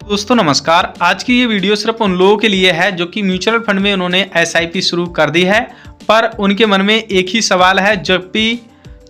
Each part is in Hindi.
दोस्तों नमस्कार। आज की ये वीडियो सिर्फ उन लोगों के लिए है जो कि म्यूचुअल फंड में उन्होंने एसआईपी शुरू कर दी है, पर उनके मन में एक ही सवाल है जो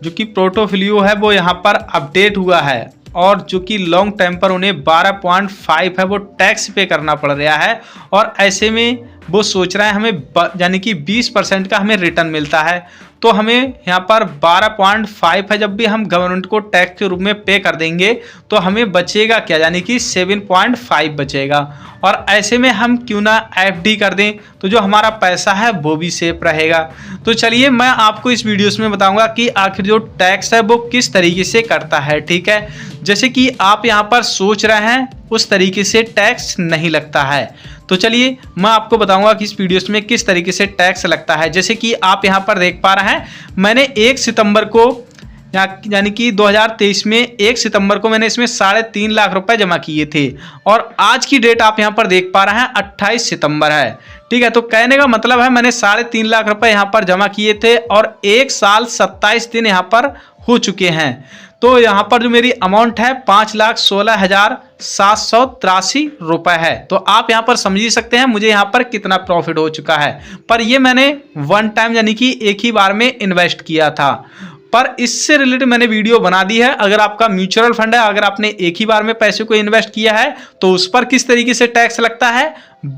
कि पोर्टफोलियो है वो यहाँ पर अपडेट हुआ है और जो कि लॉन्ग टाइम पर उन्हें 12.5 है वो टैक्स पे करना पड़ रहा है और ऐसे में वो सोच रहा है हमें यानी कि 20% का हमें रिटर्न मिलता है, तो हमें यहाँ पर 12.5 है जब भी हम गवर्नमेंट को टैक्स के रूप में पे कर देंगे तो हमें बचेगा क्या, यानी कि 7.5 बचेगा। और ऐसे में हम क्यों ना एफडी कर दें तो जो हमारा पैसा है वो भी सेफ रहेगा। तो चलिए मैं आपको इस वीडियोस में बताऊंगा कि आखिर जो टैक्स है वो किस तरीके से करता है। ठीक है, जैसे कि आप यहाँ पर सोच रहे हैं उस तरीके से टैक्स नहीं लगता है। तो चलिए मैं आपको बताऊंगा कि इस वीडियोस में किस तरीके से टैक्स लगता है। जैसे कि आप यहाँ पर देख पा रहे हैं, मैंने 1 सितंबर को यानी कि 2023 में 1 सितंबर को मैंने इसमें 3.5 लाख रुपए जमा किए थे और आज की डेट आप यहाँ पर देख पा रहे हैं 28 सितंबर है। ठीक है, तो कहने का मतलब है मैंने 3.5 लाख रुपए यहाँ पर जमा किए थे और 1 साल 27 दिन यहाँ पर हो चुके हैं। तो यहाँ पर जो मेरी अमाउंट है 5,16,783 रुपए है। तो आप यहाँ पर समझ ही सकते हैं मुझे यहाँ पर कितना प्रॉफिट हो चुका है। पर ये मैंने वन टाइम यानी कि एक ही बार में इन्वेस्ट किया था, पर इससे रिलेटेड मैंने वीडियो बना दी है। अगर आपका म्यूचुअल फंड है, अगर आपने एक ही बार में पैसे को इन्वेस्ट किया है तो उस पर किस तरीके से टैक्स लगता है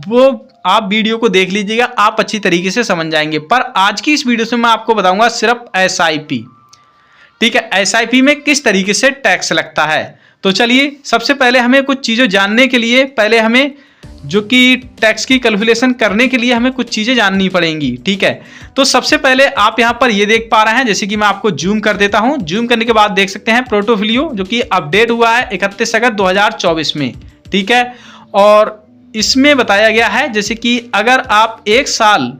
वो आप वीडियो को देख लीजिएगा, आप अच्छी तरीके से समझ जाएंगे। पर आज की इस वीडियो से मैं आपको बताऊंगा सिर्फ एसआईपी। ठीक है, एसआईपी में किस तरीके से टैक्स लगता है। तो चलिए सबसे पहले हमें कुछ चीजें जानने के लिए पहले हमें जो कि टैक्स की कैलकुलेशन करने के लिए हमें कुछ चीजें जाननी पड़ेंगी। ठीक है, तो सबसे पहले आप यहां पर ये देख पा रहे हैं, जैसे कि मैं आपको जूम कर देता हूं। जूम करने के बाद देख सकते हैं पोर्टफोलियो जो कि अपडेट हुआ है 31 अगस्त 2024 में। ठीक है, और इसमें बताया गया है जैसे कि अगर आप 1 साल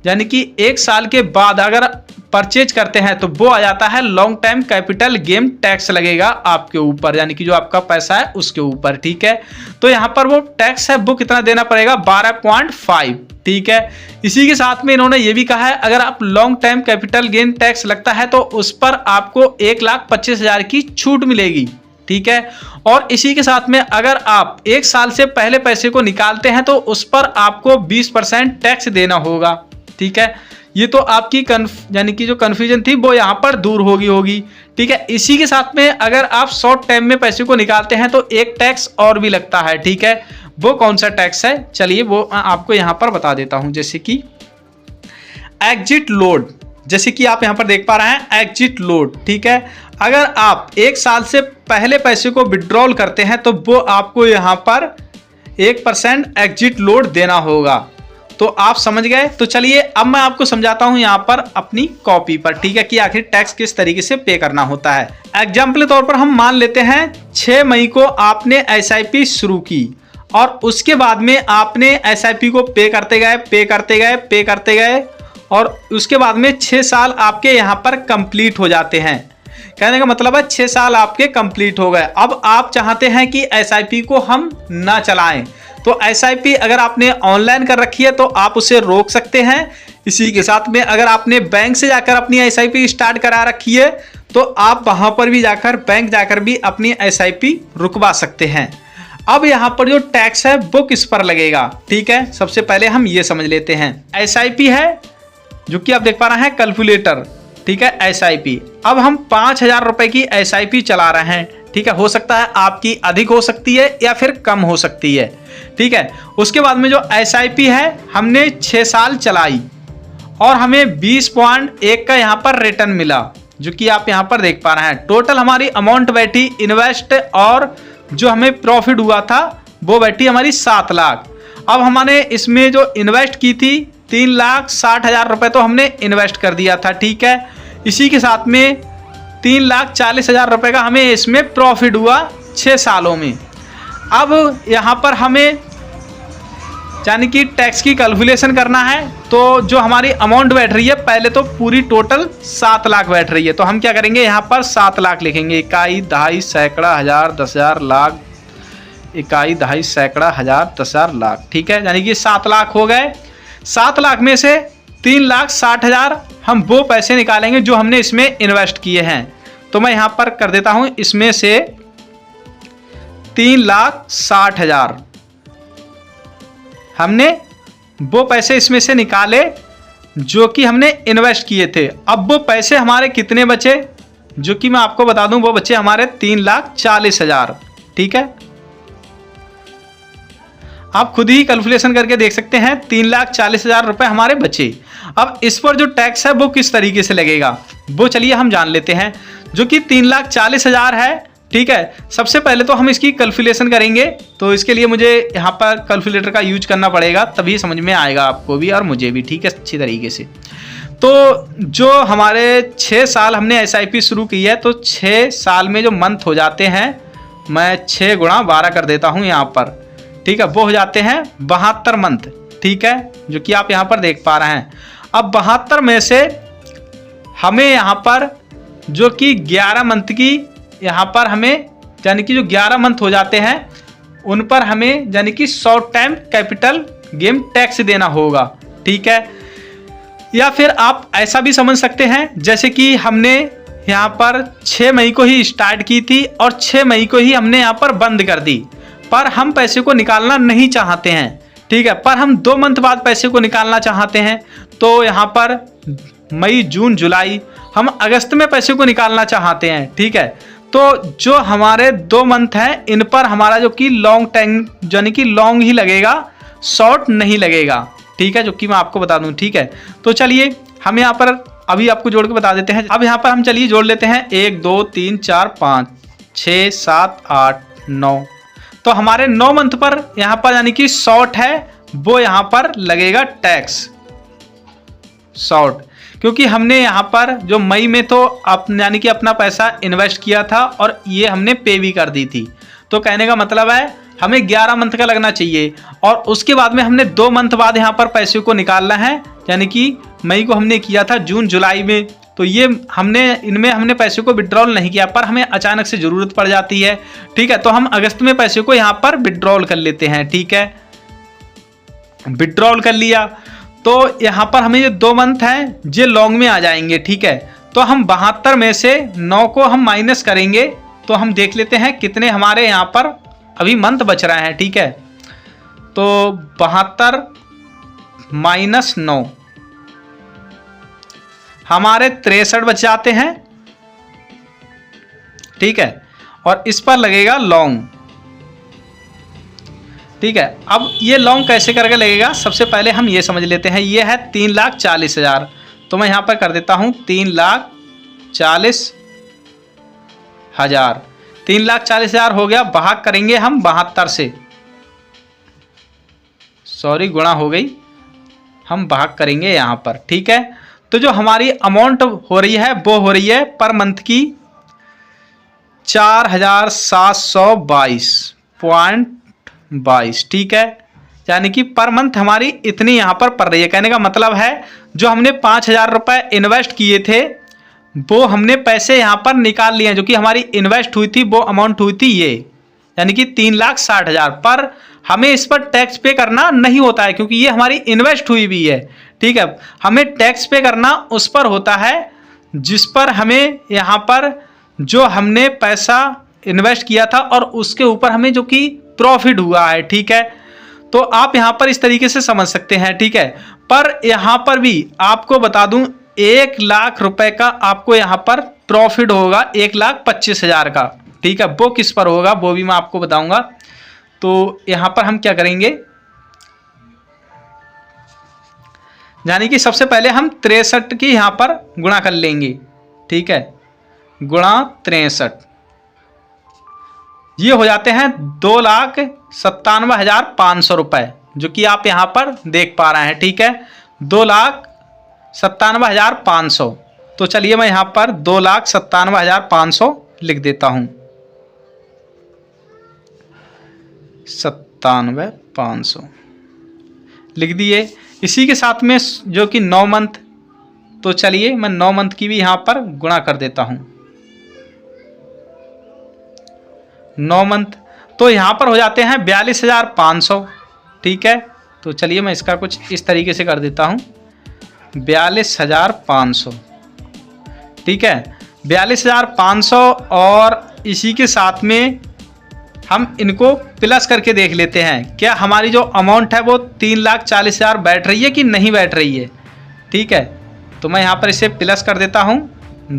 यानी कि 1 साल के बाद अगर परचेज करते हैं तो वो आ जाता है long time capital gain tax लगेगा आपके ऊपर, यानी कि जो आपका पैसा है उसके ऊपर। ठीक है, तो यहाँ पर वो टैक्स है वो कितना देना पड़ेगा 12.5। ठीक है, इसी के साथ में इन्होंने ये भी कहा है अगर आप long time capital gain tax लगता है तो उस पर आपको 1,25,000 की छूट मिलेगी। ठीक है, और इसी के साथ में अगर आप 1 साल से पहले पैसे को निकालते हैं तो उस पर आपको 20% टैक्स देना होगा। ठीक है, ये तो आपकी यानी कि जो कन्फ्यूजन थी वो यहाँ पर दूर होगी। ठीक है, इसी के साथ में अगर आप शॉर्ट टाइम में पैसे को निकालते हैं तो एक टैक्स और भी लगता है। ठीक है, वो कौन सा टैक्स है चलिए वो आपको यहाँ पर बता देता हूँ। जैसे कि एग्जिट लोड, जैसे कि आप यहाँ पर देख पा रहे हैं एग्जिट लोड। ठीक है, अगर आप 1 साल से पहले पैसे को विड्रॉल करते हैं तो वो आपको यहाँ पर 1% एग्जिट लोड देना होगा। तो आप समझ गए। तो चलिए अब मैं आपको समझाता हूं यहाँ पर अपनी कॉपी पर। ठीक है, कि आखिर टैक्स किस तरीके से पे करना होता है। एग्जाम्पल के तौर पर हम मान लेते हैं 6 मई को आपने एसआईपी शुरू की और उसके बाद में आपने एसआईपी को पे करते गए और उसके बाद में 6 साल आपके यहाँ पर कंप्लीट हो जाते हैं। कहने का मतलब है 6 साल आपके कंप्लीट हो गए। अब आप चाहते हैं कि एसआईपी को हम ना चलाएं, तो एसआईपी अगर आपने ऑनलाइन कर रखी है तो आप उसे रोक सकते हैं। इसी के साथ में अगर आपने बैंक से जाकर अपनी एसआईपी स्टार्ट करा रखी है तो आप वहां पर भी जाकर बैंक जाकर भी अपनी एसआईपी रुकवा सकते हैं। अब यहाँ पर जो टैक्स है वो किस पर लगेगा। ठीक है, सबसे पहले हम ये समझ लेते हैं। एसआईपी है जो कि आप देख पा रहे हैं कैलकुलेटर। ठीक है, एसआईपी अब हम 5,000 रुपए की एसआईपी चला रहे हैं। ठीक है, हो सकता है आपकी अधिक हो सकती है या फिर कम हो सकती है। ठीक है, उसके बाद में जो एसआईपी है हमने 6 साल चलाई और हमें 20.1 का यहाँ पर रिटर्न मिला, जो कि आप यहाँ पर देख पा रहे हैं। टोटल हमारी अमाउंट बैठी इन्वेस्ट और जो हमें प्रॉफिट हुआ था वो बैठी हमारी 7 लाख। अब हमने इसमें जो इन्वेस्ट की थी 3,60,000 रुपए तो हमने इन्वेस्ट कर दिया था। ठीक है, इसी के साथ में 3,40,000 रुपए का हमें इसमें प्रॉफिट हुआ 6 सालों में। अब यहाँ पर हमें यानी कि टैक्स की कैलकुलेशन करना है, तो जो हमारी अमाउंट बैठ रही है पहले तो पूरी टोटल 7 लाख बैठ रही है, तो हम क्या करेंगे यहाँ पर 7 लाख लिखेंगे। इकाई, दहाई, सैकड़ा, हजार, 10,000, लाख। इकाई, दहाई, सैकड़ा, हजार, 10,000, लाख। ठीक है, यानी कि 7 लाख हो गए। 7 लाख में से 3,60,000 हम वो पैसे निकालेंगे जो हमने इसमें इन्वेस्ट किए हैं। तो मैं यहाँ पर कर देता हूँ इसमें से 3,60,000 हमने वो पैसे इसमें से निकाले जो कि हमने इन्वेस्ट किए थे। अब वो पैसे हमारे कितने बचे, जो कि मैं आपको बता दूं, वो बचे हमारे 3,40,000। ठीक है, आप खुद ही कैलकुलेशन करके देख सकते हैं, 3,40,000 रुपए हमारे बचे। अब इस पर जो टैक्स है वो किस तरीके से लगेगा वो चलिए हम जान लेते हैं, जो कि 3,40,000 है। ठीक है, सबसे पहले तो हम इसकी कैलकुलेशन करेंगे, तो इसके लिए मुझे यहाँ पर कैलकुलेटर का यूज करना पड़ेगा, तभी समझ में आएगा आपको भी और मुझे भी। ठीक है, अच्छी तरीके से। तो जो हमारे 6 साल हमने SIP शुरू की है, तो 6 साल में जो मंथ हो जाते हैं, मैं 6 गुणा 12 कर देता हूँ यहाँ पर। ठीक है, वो हो जाते हैं 72 मंथ। ठीक है, जो कि आप यहाँ पर देख पा रहे हैं। अब 72 में से हमें यहाँ पर जो कि 11 मंथ की यहाँ पर हमें यानी कि जो 11 मंथ हो जाते हैं उन पर हमें यानी कि short time capital gain tax देना होगा। ठीक है, या फिर आप ऐसा भी समझ सकते हैं जैसे कि हमने यहाँ पर 6 मई को ही स्टार्ट की थी और 6 मई को ही हमने यहाँ पर बंद कर दी, पर हम पैसे को निकालना नहीं चाहते हैं। ठीक है, पर हम 2 मंथ बाद पैसे को निकालना चाहते हैं, तो यहाँ पर मई, जून, जुलाई, हम अगस्त में पैसे को निकालना चाहते हैं। ठीक है, तो जो हमारे 2 मंथ हैं इन पर हमारा जो कि लॉन्ग टाइम यानी कि लॉन्ग ही लगेगा, शॉर्ट नहीं लगेगा। ठीक है, जो कि मैं आपको बता दूं। ठीक है, तो चलिए हम यहाँ पर अभी आपको जोड़ के बता देते हैं। अब यहाँ पर हम चलिए जोड़ लेते हैं 1 2 3 4 5 6 7 8 9। तो हमारे 9 मंथ पर यहाँ पर यानी कि शॉर्ट है, वो यहाँ पर लगेगा टैक्स शॉर्ट, क्योंकि हमने यहाँ पर जो मई में तो यानी कि अपना पैसा इन्वेस्ट किया था और ये हमने पे भी कर दी थी। तो कहने का मतलब है हमें 11 मंथ का लगना चाहिए और उसके बाद में हमने 2 मंथ बाद यहाँ पर पैसे को निकालना है, यानी कि मई को हमने किया था, जून जुलाई में, तो ये इनमें हमने पैसे को विड्रॉल नहीं किया, पर हमें अचानक से ज़रूरत पड़ जाती है। ठीक है, तो हम अगस्त में पैसे को यहाँ पर विड्रॉल कर लेते हैं। ठीक है, विड्रॉल कर लिया तो यहाँ पर हमें ये 2 मंथ हैं ये लॉन्ग में आ जाएंगे। ठीक है, तो हम 72 में से 9 को हम माइनस करेंगे, तो हम देख लेते हैं कितने हमारे यहाँ पर अभी मंथ बच रहे हैं। ठीक है, तो 72 माइनस 9 हमारे 63 बच जाते हैं। ठीक है, और इस पर लगेगा लॉन्ग। ठीक है, अब ये लॉन्ग कैसे करके लगेगा, सबसे पहले हम ये समझ लेते हैं। ये है 3,40,000, तो मैं यहाँ पर कर देता हूँ 3,40,000। 3,40,000 हो गया, भाग करेंगे हम 72 से, सॉरी गुणा हो गई, हम भाग करेंगे यहाँ पर। ठीक है, तो जो हमारी अमाउंट हो रही है वो हो रही है पर मंथ की 4,722.22। ठीक है, यानी कि पर मंथ हमारी इतनी यहाँ पर पड़ रही है। कहने का मतलब है जो हमने 5,000 रुपये इन्वेस्ट किए थे वो हमने पैसे यहाँ पर निकाल लिए हैं, जो कि हमारी इन्वेस्ट हुई थी वो अमाउंट हुई थी ये, यानी कि 3,60,000, पर हमें इस पर टैक्स पे करना नहीं होता है क्योंकि ये हमारी इन्वेस्ट हुई भी है। ठीक है, हमें टैक्स पे करना उस पर होता है जिस पर हमें यहाँ पर जो हमने पैसा इन्वेस्ट किया था और उसके ऊपर हमें जो कि प्रॉफिट हुआ है। ठीक है, तो आप यहाँ पर इस तरीके से समझ सकते हैं। ठीक है, पर यहाँ पर भी आपको बता दूं 1,00,000 रुपए का आपको यहाँ पर प्रॉफिट होगा, 1,25,000 का। ठीक है, वो किस पर होगा वो भी मैं आपको बताऊंगा। तो यहाँ पर हम क्या करेंगे, यानी कि सबसे पहले हम 63 की यहाँ पर गुणा कर लेंगे। ठीक है, गुणा 63 ये हो जाते हैं 2,97,500 रुपये, जो कि आप यहाँ पर देख पा रहे हैं। ठीक है, 2,97,500। तो चलिए मैं यहाँ पर 2,97,500 लिख देता हूँ, 97,500 लिख दिए। इसी के साथ में जो कि 9 मंथ, तो चलिए मैं 9 मंथ की भी यहाँ पर गुणा कर देता हूँ। 9 मंथ तो यहाँ पर हो जाते हैं 42,500। ठीक है, तो चलिए मैं इसका कुछ इस तरीके से कर देता हूँ, 42,500। ठीक है, 42,500 और इसी के साथ में हम इनको प्लस करके देख लेते हैं, क्या हमारी जो अमाउंट है वो 3,40,000 बैठ रही है कि नहीं बैठ रही है। ठीक है, तो मैं यहाँ पर इसे प्लस कर देता हूँ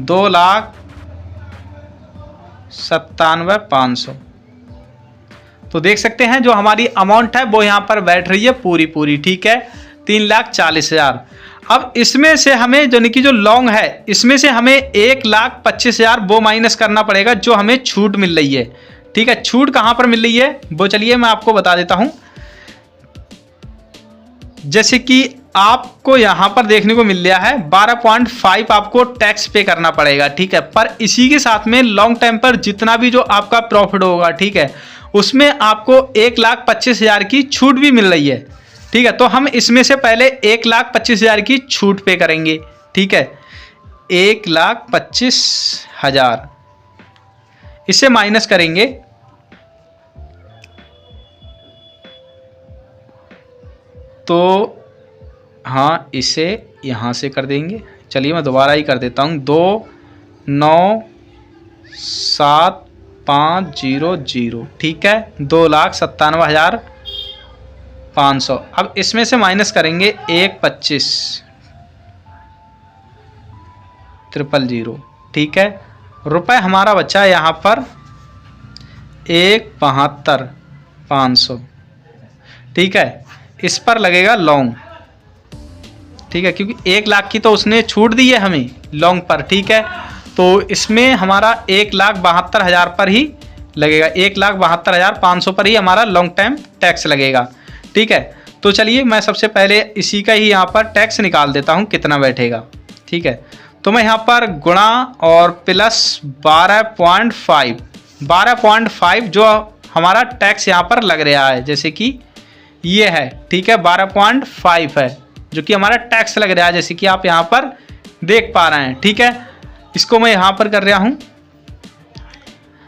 2,97,500। तो देख सकते हैं जो हमारी अमाउंट है वो यहाँ पर बैठ रही है पूरी। ठीक है, 3,40,000। अब इसमें से हमें यानी कि जो लॉन्ग है इसमें से हमें 1,25,000 वो माइनस करना पड़ेगा जो हमें छूट मिल रही है। ठीक है, छूट कहाँ पर मिल रही है वो चलिए मैं आपको बता देता हूँ। जैसे कि आपको यहाँ पर देखने को मिल रहा है 12.5 आपको टैक्स पे करना पड़ेगा। ठीक है, पर इसी के साथ में लॉन्ग टाइम पर जितना भी जो आपका प्रॉफिट होगा, ठीक है, उसमें आपको 1,25,000 की छूट भी मिल रही है। ठीक है, तो हम इसमें से पहले 1,25,000 की छूट पे करेंगे। ठीक है, 1,25,000 इसे माइनस करेंगे तो हाँ, इसे यहाँ से कर देंगे। चलिए मैं दोबारा ही कर देता हूँ, 2,97,500। ठीक है, 2,97,500। अब इसमें से माइनस करेंगे 1,25,000। ठीक है, रुपए हमारा बचा यहाँ पर 1,72,500। ठीक है, इस पर लगेगा लॉन्ग। ठीक है, क्योंकि 1,00,000 की तो उसने छूट दी है हमें लॉन्ग पर। ठीक है, तो इसमें हमारा 1,72,000 पर ही लगेगा, 1,72,500 पर ही हमारा लॉन्ग टाइम टैक्स लगेगा। ठीक है, तो चलिए मैं सबसे पहले इसी का ही यहाँ पर टैक्स निकाल देता हूँ कितना बैठेगा। ठीक है, तो मैं यहाँ पर गुणा और प्लस 12.5 जो हमारा टैक्स यहाँ पर लग रहा है, जैसे कि ये है। ठीक है, 12.5 है जो कि हमारा टैक्स लग रहा है, जैसे कि आप यहाँ पर देख पा रहे हैं। ठीक है, इसको मैं यहाँ पर कर रहा हूँ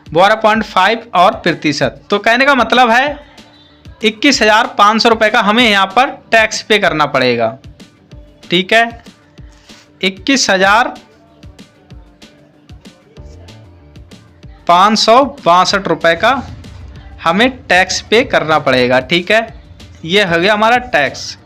12.5 और प्रतिशत। तो कहने का मतलब है 21,500 रुपये का हमें यहाँ पर टैक्स पे करना पड़ेगा। ठीक है, 21,562 रुपये का हमें टैक्स पे करना पड़ेगा। ठीक है, ये हो गया हमारा टैक्स।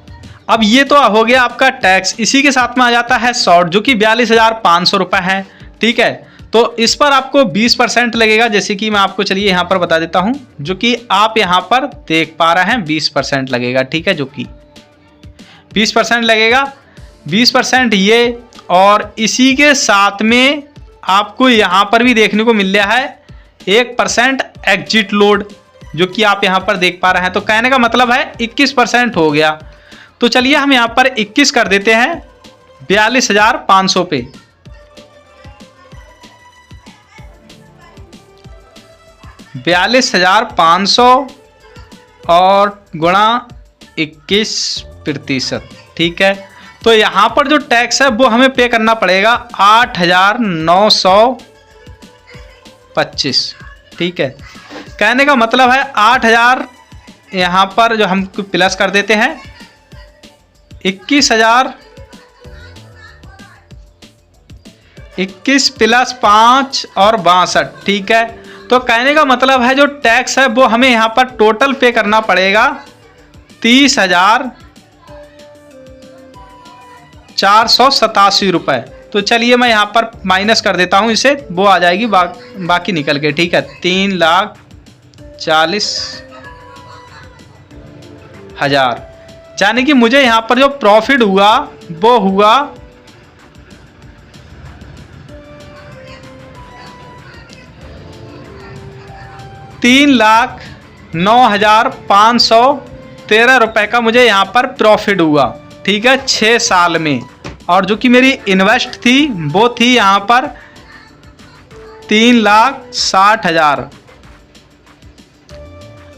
अब ये तो हो गया आपका टैक्स। इसी के साथ में आ जाता है शॉर्ट जो कि 42,500 रुपये है। ठीक है, तो इस पर आपको 20% लगेगा, जैसे कि मैं आपको चलिए यहाँ पर बता देता हूँ, जो कि आप यहाँ पर देख पा रहे हैं 20% लगेगा। ठीक है, जो कि 20% लगेगा, 20% ये, और इसी के साथ में आपको यहाँ पर भी देखने को मिल रहा है 1% एग्जिट लोड जो कि आप यहाँ पर देख पा रहे हैं। तो कहने का मतलब है 21% हो गया। तो चलिए हम यहाँ पर 21 कर देते हैं 42,500 पे। 42,500 और गुणा 21%। ठीक है, तो यहाँ पर जो टैक्स है वो हमें पे करना पड़ेगा 8,925। ठीक है, कहने का मतलब है 8,000 यहाँ पर जो हम प्लस कर देते हैं 21,000, 21 प्लस 5 और 62। ठीक है, तो कहने का मतलब है जो टैक्स है वो हमें यहाँ पर टोटल पे करना पड़ेगा 30,487 रुपये। तो चलिए मैं यहाँ पर माइनस कर देता हूँ इसे, वो आ जाएगी बाकी निकल के। ठीक है, 3,40,000, यानी कि मुझे यहाँ पर जो प्रॉफिट हुआ वो हुआ 3,09,513 रुपये का मुझे यहाँ पर प्रॉफिट हुआ। ठीक है, 6 साल में। और जो कि मेरी इन्वेस्ट थी वो थी यहाँ पर 3,60,000।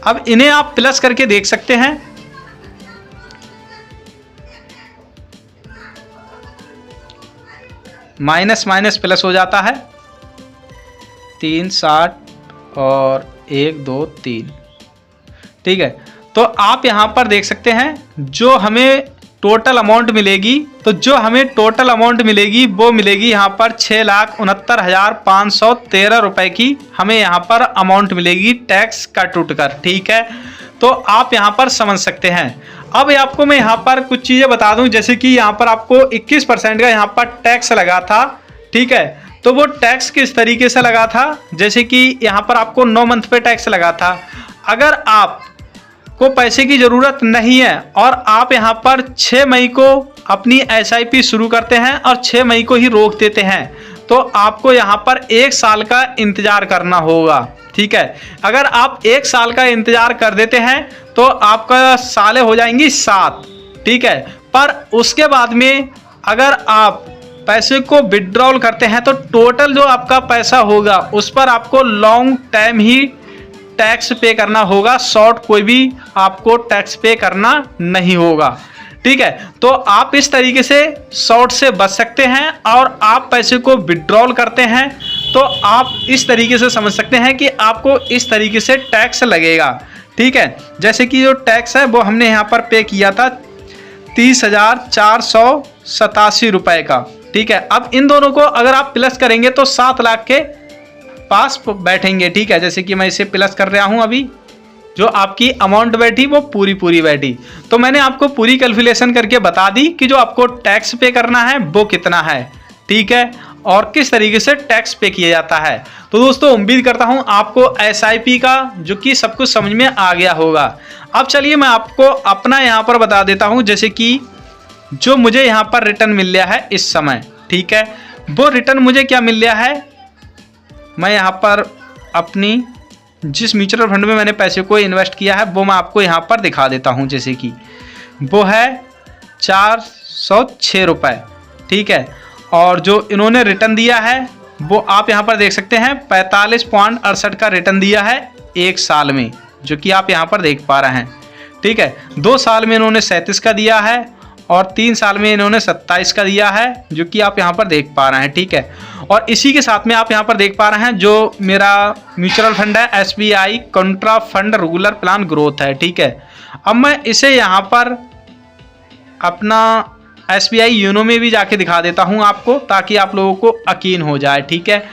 अब इन्हें आप प्लस करके देख सकते हैं। माइनस माइनस प्लस हो जाता है, 360 और 1 2 3। ठीक है, तो आप यहाँ पर देख सकते हैं जो हमें टोटल अमाउंट मिलेगी, तो जो हमें टोटल अमाउंट मिलेगी वो मिलेगी यहाँ पर 6,69,513 रुपए की हमें यहाँ पर अमाउंट मिलेगी टैक्स कट उठ कर। ठीक है, तो आप यहाँ पर समझ सकते हैं। अब आपको मैं यहाँ पर कुछ चीज़ें बता दूं, जैसे कि यहाँ पर आपको 21% का यहाँ पर टैक्स लगा था। ठीक है, तो वो टैक्स किस तरीके से लगा था, जैसे कि यहाँ पर आपको 9 मंथ पे टैक्स लगा था। अगर आप को पैसे की ज़रूरत नहीं है और आप यहाँ पर 6 मई को अपनी SIP शुरू करते हैं और 6 मई को ही रोक देते हैं, तो आपको यहाँ पर 1 साल का इंतज़ार करना होगा। ठीक है, अगर आप 1 साल का इंतज़ार कर देते हैं तो आपका सालें हो जाएंगी 7। ठीक है, पर उसके बाद में अगर आप पैसे को विड्रॉल करते हैं तो टोटल जो आपका पैसा होगा उस पर आपको लॉन्ग टाइम ही टैक्स पे करना होगा, शॉर्ट कोई भी आपको टैक्स पे करना नहीं होगा। ठीक है, तो आप इस तरीके से शॉर्ट से बच सकते हैं और आप पैसे को विड्रॉल करते हैं तो आप इस तरीके से समझ सकते हैं कि आपको इस तरीके से टैक्स लगेगा। ठीक है, जैसे कि जो टैक्स है वो हमने यहाँ पर पे किया था 30,487 रुपए का। ठीक है, अब इन दोनों को अगर आप प्लस करेंगे तो 7 लाख के पास बैठेंगे। ठीक है, जैसे कि मैं इसे प्लस कर रहा हूं, अभी जो आपकी अमाउंट बैठी वो पूरी बैठी। तो मैंने आपको पूरी कैलकुलेशन करके बता दी कि जो आपको टैक्स पे करना है वो कितना है। ठीक है, और किस तरीके से टैक्स पे किया जाता है। तो दोस्तों उम्मीद करता हूं आपको SIP का जो कि सब कुछ समझ में आ गया होगा। अब चलिए मैं आपको अपना यहाँ पर बता देता हूँ, जैसे कि जो मुझे यहाँ पर रिटर्न मिल रहा है इस समय। ठीक है, वो रिटर्न मुझे क्या मिल रहा है, मैं यहाँ पर अपनी जिस म्यूचुअल फंड में मैंने पैसे को इन्वेस्ट किया है वो मैं आपको यहाँ पर दिखा देता हूँ, जैसे कि वो है 406 रुपये। ठीक है, और जो इन्होंने रिटर्न दिया है वो आप यहाँ पर देख सकते हैं 45.68 का रिटर्न दिया है 1 साल में, जो कि आप यहाँ पर देख पा रहे हैं। ठीक है, 2 साल में इन्होंने 37 का दिया है और 3 साल में इन्होंने 27 का दिया है, जो कि आप यहाँ पर देख पा रहे हैं। ठीक है, और इसी के साथ में आप यहाँ पर देख पा रहे हैं जो मेरा म्यूचुअल फंड है SBI Contra fund regular plan growth है। ठीक है, अब मैं इसे यहाँ पर अपना SBI यूनो में भी जाके दिखा देता हूँ आपको, ताकि आप लोगों को यकीन हो जाए। ठीक है,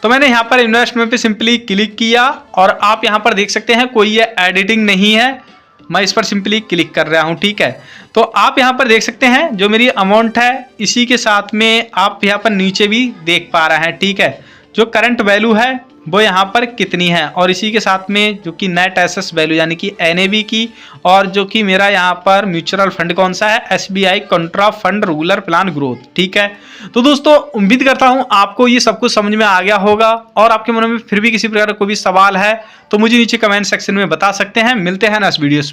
तो मैंने यहाँ पर इन्वेस्टमेंट पे सिंपली क्लिक किया और आप यहाँ पर देख सकते हैं कोई ये एडिटिंग नहीं है, मैं इस पर सिंपली क्लिक कर रहा हूँ। ठीक है, तो आप यहाँ पर देख सकते हैं जो मेरी अमाउंट है, इसी के साथ में आप यहाँ पर नीचे भी देख पा रहे हैं। ठीक है, जो करंट वैल्यू है वो यहाँ पर कितनी है, और इसी के साथ में जो कि नेट एसेट वैल्यू यानी कि NAV की, और जो कि मेरा यहाँ पर म्यूचुअल फंड कौन सा है, SBI Contra fund regular plan growth. ठीक है, तो दोस्तों उम्मीद करता हूँ आपको ये सब कुछ समझ में आ गया होगा, और आपके मन में फिर भी किसी प्रकार का कोई भी सवाल है तो मुझे नीचे कमेंट सेक्शन में बता सकते हैं। मिलते हैं नेक्स्ट वीडियोस में।